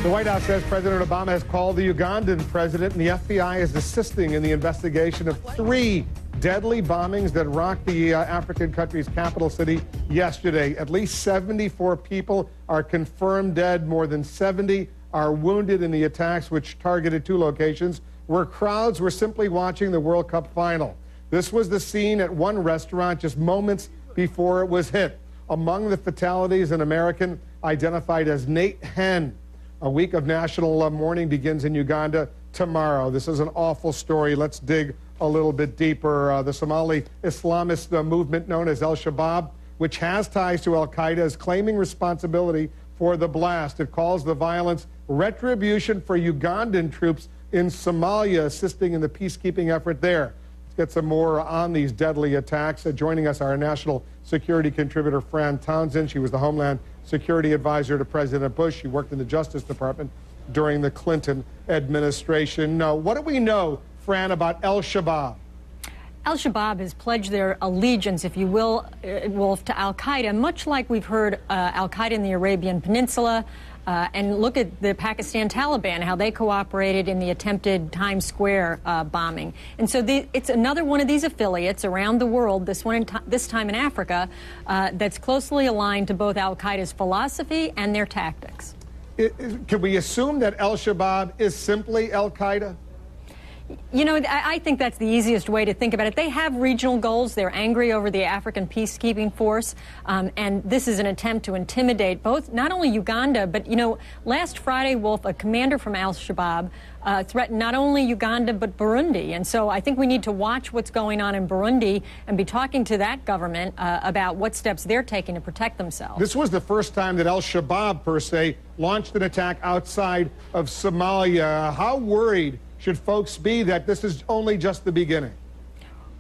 The White House says President Obama has called the Ugandan president, and the FBI is assisting in the investigation of 3 deadly bombings that rocked the African country's capital city yesterday. At least 74 people are confirmed dead. More than 70 are wounded in the attacks, which targeted 2 locations where crowds were simply watching the World Cup final. This was the scene at one restaurant just moments before it was hit. Among the fatalities, an American identified as Nate Henn. A week of national mourning begins in Uganda tomorrow. This is an awful story. Let's dig a little bit deeper. The Somali Islamist movement known as Al-Shabaab, which has ties to Al-Qaeda, is claiming responsibility for the blast. It calls the violence retribution for Ugandan troops in Somalia assisting in the peacekeeping effort there. Let's get some more on these deadly attacks. Joining us, our national security contributor, Fran Townsend. She was the Homeland Security Advisor to President Bush. She worked in the Justice Department during the Clinton administration. What do we know, Fran, about Al-Shabaab? Al-Shabaab has pledged their allegiance, if you will, Wolf, to Al-Qaeda, much like we've heard Al-Qaeda in the Arabian Peninsula. And look at the Pakistan Taliban, how they cooperated in the attempted Times Square bombing. And so it's another one of these affiliates around the world, this time in Africa, that's closely aligned to both Al-Qaeda's philosophy and their tactics. Can we assume that Al-Shabaab is simply Al-Qaeda? You know, I think that's the easiest way to think about it. They have regional goals. They're angry over the African peacekeeping force. And this is an attempt to intimidate both, not only Uganda, but, you know, last Friday, Wolf, a commander from Al-Shabaab threatened not only Uganda, but Burundi. And so I think we need to watch what's going on in Burundi and be talking to that government about what steps they're taking to protect themselves. This was the first time that Al-Shabaab, per se, launched an attack outside of Somalia. How worried should folks be that this is only just the beginning?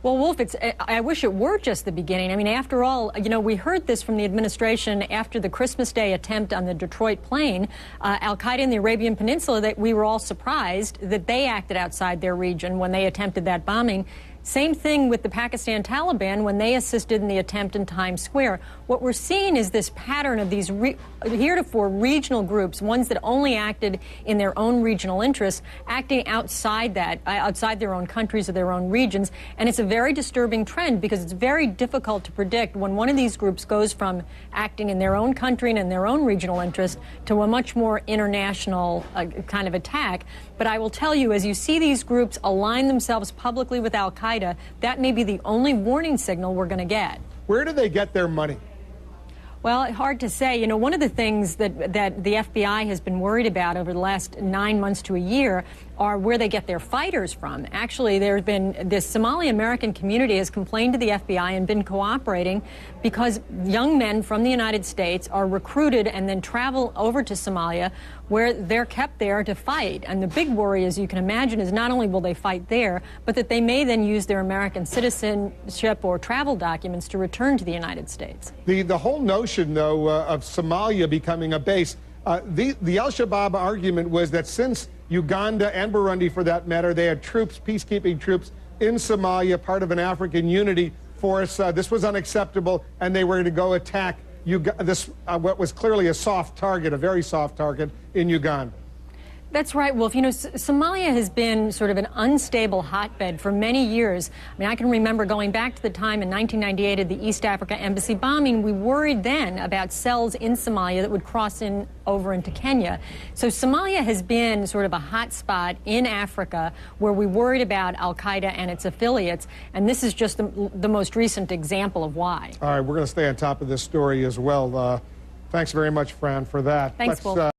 Well, Wolf, I wish it were just the beginning. I mean, after all, you know, we heard this from the administration after the Christmas Day attempt on the Detroit plane. Al-Qaeda in the Arabian Peninsula, that we were all surprised that they acted outside their region when they attempted that bombing. Same thing with the Pakistan Taliban when they assisted in the attempt in Times Square. What we're seeing is this pattern of these heretofore regional groups, ones that only acted in their own regional interests, acting outside that, outside their own countries or their own regions. And it's a very disturbing trend because it's very difficult to predict when one of these groups goes from acting in their own country and in their own regional interest to a much more international kind of attack. But I will tell you, as you see these groups align themselves publicly with Al-Qaeda, that may be the only warning signal we're going to get. Where do they get their money? Well, hard to say. You know, one of the things that the FBI has been worried about over the last 9 months to a year are where they get their fighters from. Actually, there's been this Somali American community has complained to the FBI and been cooperating because young men from the United States are recruited and then travel over to Somalia where they're kept there to fight. And the big worry, as you can imagine, is not only will they fight there, but that they may then use their American citizenship or travel documents to return to the United States. The whole notion, though, of Somalia becoming a base, the Al-Shabaab argument was that since Uganda and Burundi, for that matter, they had troops, peacekeeping troops in Somalia, part of an African unity force. This was unacceptable, and they were going to go attack what was clearly a soft target, a very soft target in Uganda. That's right, Wolf. You know, Somalia has been sort of an unstable hotbed for many years. I mean, I can remember going back to the time in 1998 of the East Africa Embassy bombing. We worried then about cells in Somalia that would cross over into Kenya. So Somalia has been sort of a hot spot in Africa where we worried about Al-Qaeda and its affiliates. And this is just the most recent example of why. All right, we're going to stay on top of this story as well. Thanks very much, Fran, for that. Thanks, Wolf.